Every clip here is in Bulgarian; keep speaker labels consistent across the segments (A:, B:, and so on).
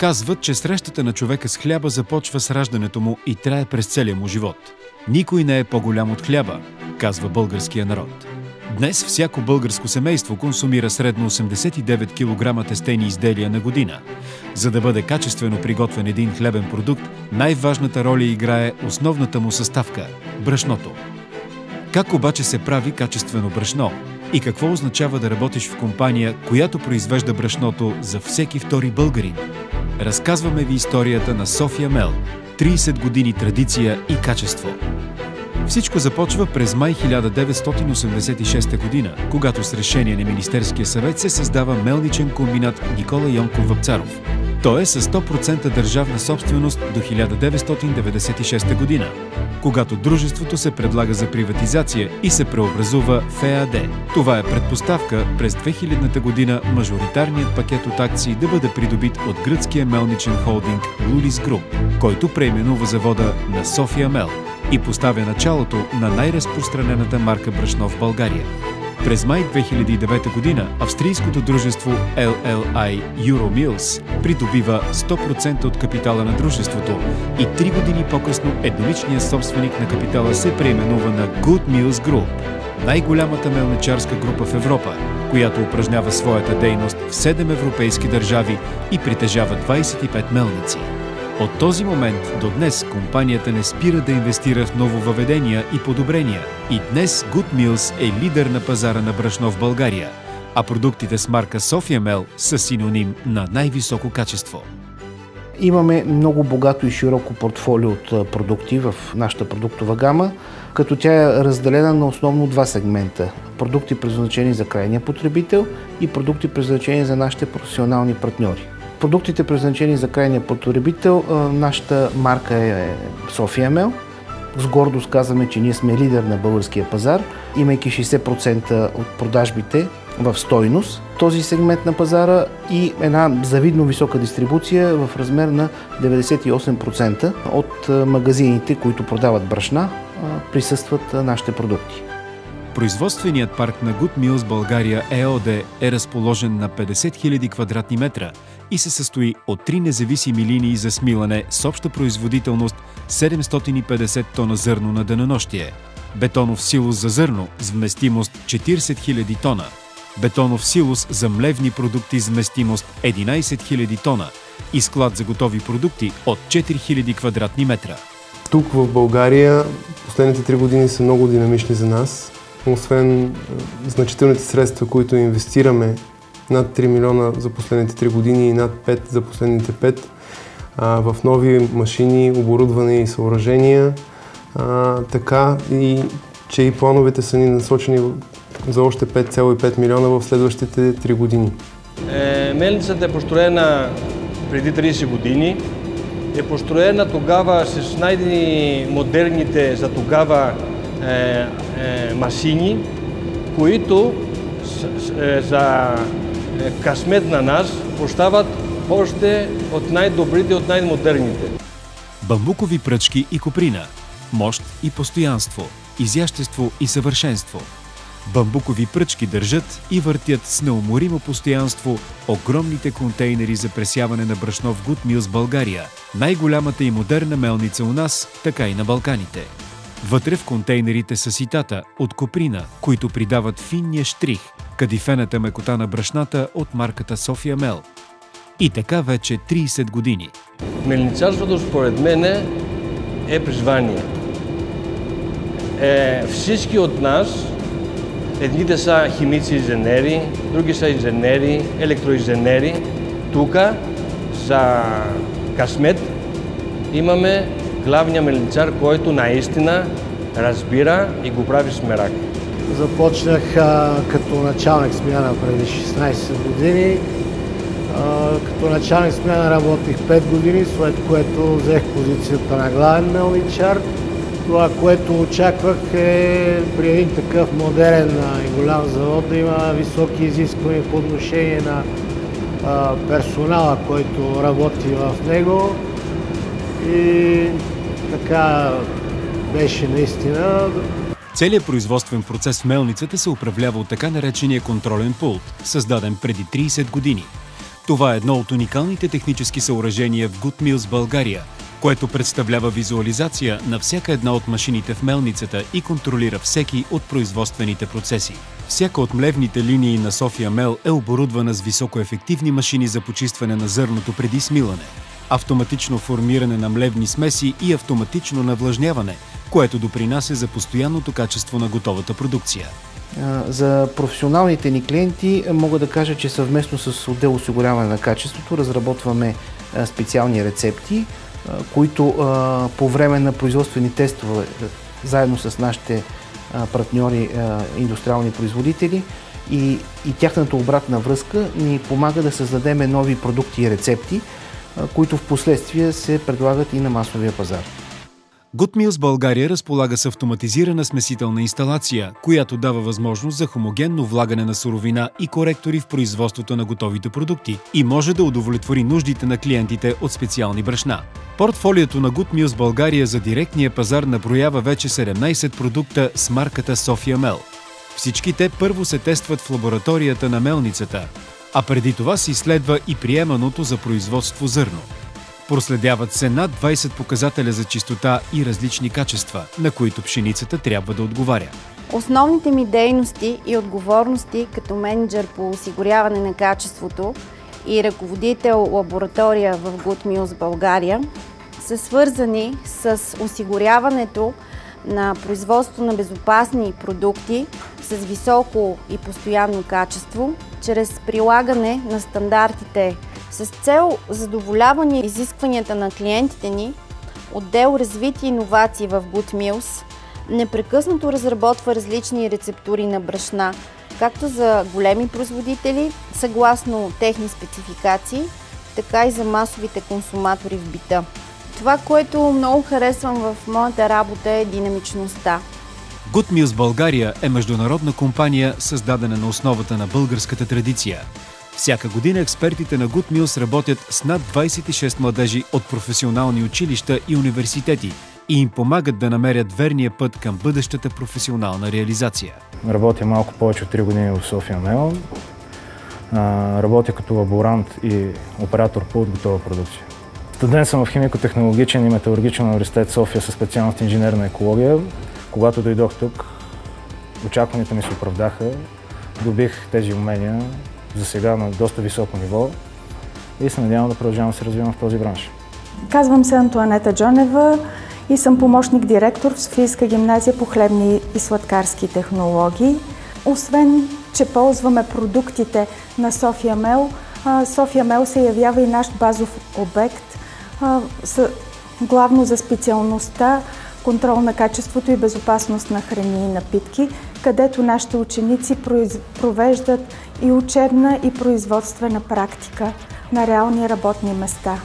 A: Казват, че срещата на човека с хляба започва с раждането му и трае през целия му живот. Никой не е по-голям от хляба, казва българския народ. Днес всяко българско семейство консумира средно 89 кг тестени изделия на година. За да бъде качествено приготвен един хлебен продукт, най-важната роля играе основната му съставка – брашното. Как обаче се прави качествено брашно? И какво означава да работиш в компания, която произвежда брашното за всеки втори българин? Разказваме ви историята на София Мел – 30 години традиция и качество. Всичко започва през май 1986 година, когато с решение на Министерския съвет се създава мелничен комбинат Никола Йонков Вапцаров. Той е със 100% държавна собственост до 1996 година, когато дружеството се предлага за приватизация и се преобразува в ЕАД. Това е предпоставка през 2000 година мажоритарният пакет от акции да бъде придобит от гръцкия мелничен холдинг Лулис Груп, който преименува завода на София Мел и поставя началото на най-разпространената марка брашно в България. През май 2009 година австрийското дружество LLI Euromills придобива 100% от капитала на дружеството и 3 години по-късно едноличният собственик на капитала се преименува на Good Mills Group, най-голямата мелничарска група в Европа, която упражнява своята дейност в 7 европейски държави и притежава 25 мелници. От този момент до днес компанията не спира да инвестира в нововъведения и подобрения и днес Good Mills е лидер на пазара на брашно в България, а продуктите с марка София Мел са синоним на най-високо качество.
B: Имаме много богато и широко портфолио от продукти в нашата продуктова гама, като тя е разделена на основно два сегмента – продукти предназначени за крайния потребител и продукти предназначени за нашите професионални партньори. Продуктите, предназначени за крайния потребител, нашата марка е София Мел. С гордост казваме, че ние сме лидер на българския пазар, имайки 60% от продажбите в стойност. Този сегмент на пазара и една завидно висока дистрибуция в размер на 98% от магазините, които продават брашна, присъстват нашите продукти.
A: Производственият парк на Good Mills България ЕООД е разположен на 50 000 квадратни метра и се състои от 3 независими линии за смилане с обща производителност 750 тона зърно на денонощие, бетонов силос за зърно с вместимост 40 000 тона, бетонов силос за млевни продукти с вместимост 11 000 тона и склад за готови продукти от 4000 квадратни метра.
C: Тук в България последните 3 години са много динамични за нас. Освен значителните средства, които инвестираме, над 3 милиона за последните 3 години и над 5 за последните 5, в нови машини, оборудване и съоръжения, така и че и плановете са ни насочени за още 5,5 милиона в следващите 3 години.
D: Мелницата е построена преди 30 години. Е построена тогава с най-модерните за тогава машини, които за късмет на нас поставят още от най-добрите, от най-модерните.
A: Бамбукови пръчки и коприна, мощ и постоянство, изящество и съвършенство. Бамбукови пръчки държат и въртят с неуморимо постоянство огромните контейнери за пресяване на брашно в Good Mills България, най-голямата и модерна мелница у нас, така и на Балканите. Вътре в контейнерите са ситата от коприна, които придават финния штрих, кадифената мекота на брашната от марката София Мел. И така вече 30 години.
D: Мелничарството според мен е призвание. Всички от нас, едните са химици инженери, други са инженери, електроинженери. Тук за късмет имаме главния мелничар, който наистина разбира и го прави с мерак.
E: Започнах като началник смяна преди 16 години. Като началник смяна работих 5 години, след което взех позицията на главен мелничар. Това, което очаквах е при един такъв модерен и голям завод да има високи изисквания по отношение на персонала, който работи в него. И така беше наистина.
A: Целият производствен процес в мелницата се управлява от така наречения контролен пулт, създаден преди 30 години. Това е едно от уникалните технически съоръжения в Good Mills България, което представлява визуализация на всяка една от машините в мелницата и контролира всеки от производствените процеси. Всяка от млевните линии на София Мел е оборудвана с високоефективни машини за почистване на зърното преди смилане, автоматично формиране на млевни смеси и автоматично навлажняване, което допринася за постоянното качество на готовата продукция.
B: За професионалните ни клиенти мога да кажа, че съвместно с отдел осигуряване на качеството разработваме специални рецепти, които по време на производствени тестове, заедно с нашите партньори, индустриални производители и тяхната обратна връзка ни помага да създадем нови продукти и рецепти, които в последствие се предлагат и на масовия пазар.
A: Good Mills България разполага с автоматизирана смесителна инсталация, която дава възможност за хомогенно влагане на суровина и коректори в производството на готовите продукти и може да удовлетвори нуждите на клиентите от специални брашна. Портфолиото на Good Mills България за директния пазар наброява вече 17 продукта с марката София Мел. Всички те първо се тестват в лабораторията на мелницата, а преди това се изследва и приеманото за производство зърно. Проследяват се над 20 показателя за чистота и различни качества, на които пшеницата трябва да отговаря.
F: Основните ми дейности и отговорности като мениджър по осигуряване на качеството и ръководител лаборатория в Good Mills България са свързани с осигуряването на производство на безопасни продукти с високо и постоянно качество, чрез прилагане на стандартите. С цел задоволяване изискванията на клиентите ни, отдел развитие и иновации в Good Mills непрекъснато разработва различни рецептури на брашна, както за големи производители, съгласно техни спецификации, така и за масовите консуматори в бита. Това, което много харесвам в моята работа, е динамичността.
A: Good Mills България е международна компания, създадена на основата на българската традиция. Всяка година експертите на Good Mills работят с над 26 младежи от професионални училища и университети и им помагат да намерят верния път към бъдещата професионална реализация.
G: Работя малко повече от 3 години в София Мел. Работя като лаборант и оператор по готова продукция. Студент съм в химико-технологичен и металургичен университет София със специалност инженерна екология. Когато дойдох тук, очакванията ми се оправдаха. Добих тези умения за сега на доста високо ниво и се надявам да продължавам да се развивам в този бранш.
H: Казвам се Антоанета Джонева и съм помощник директор в Софийска гимназия по хлебни и сладкарски технологии. Освен, че ползваме продуктите на София Мел, София Мел се явява и наш базов обект, главно за специалността контрол на качеството и безопасност на храни и напитки, където нашите ученици провеждат и учебна и производствена практика на реални работни места.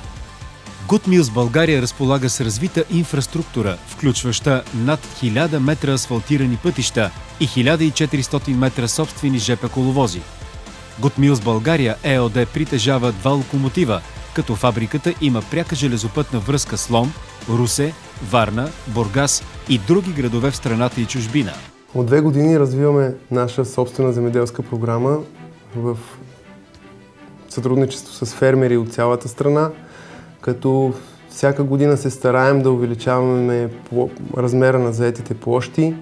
A: Good Mills България разполага с развита инфраструктура, включваща над 1000 метра асфалтирани пътища и 1400 метра собствени ЖП коловози. Good Mills България ЕОД притежава 2 локомотива, като фабриката има пряка железопътна връзка с Лом, Русе, Варна, Бургас и други градове в страната и чужбина.
C: От 2 години развиваме наша собствена земеделска програма в сътрудничество с фермери от цялата страна, като всяка година се стараем да увеличаваме размера на заетите площи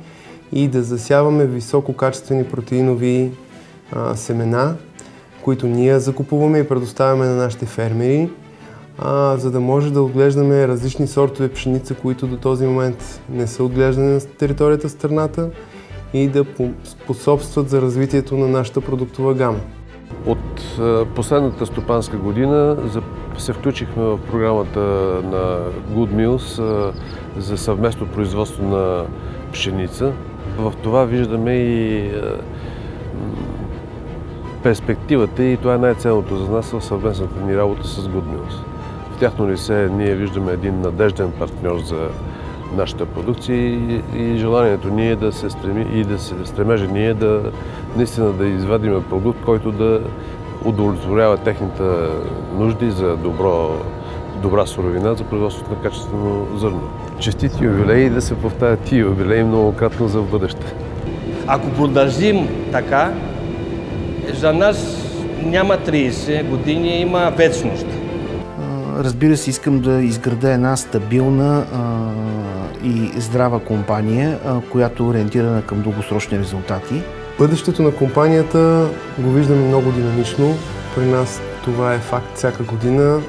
C: и да засяваме висококачествени протеинови семена, които ние закупуваме и предоставяме на нашите фермери, за да може да отглеждаме различни сортове пшеница, които до този момент не са отглеждани на територията на страната и да способстват за развитието на нашата продуктова гама.
I: От последната стопанска година се включихме в програмата на Good Mills за съвместно производство на пшеница. В това виждаме и перспективата и това е най-ценното за нас в съвместната ни работа с Good Mills. В тяхно лице ние виждаме един надежден партньор за нашата продукция и желанието ни е да се стреми и да се стремежа ние да наистина да извадим продукт, който да удовлетворява техните нужди за добра суровина за производството на качествено зърно. Честити юбилеи и да се повтарят тия юбилеи многократно за бъдеще.
D: Ако продължим така, за нас няма 30 години, има вечност.
B: Разбира се, искам да изграда една стабилна и здрава компания, която е ориентирана към дългосрочни резултати.
C: Бъдещето на компанията го виждаме много динамично. При нас това е факт всяка година.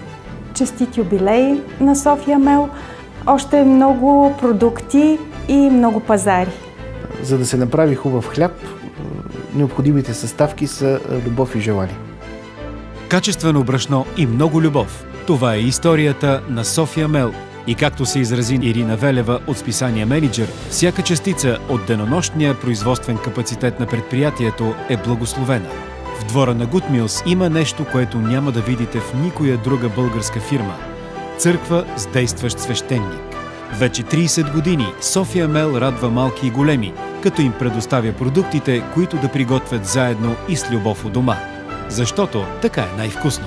H: Честит юбилей на София Мел, още много продукти и много пазари.
B: За да се направи хубав хляб, необходимите съставки са любов и желание.
A: Качествено брашно и много любов. Това е историята на София Мел. И както се изрази Ирина Велева от списание Мениджър, всяка частица от денонощния производствен капацитет на предприятието е благословена. В двора на Good Meals има нещо, което няма да видите в никоя друга българска фирма. Църква с действащ свещеник. Вече 30 години София Мел радва малки и големи, като им предоставя продуктите, които да приготвят заедно и с любов у дома. Защото така е най-вкусно.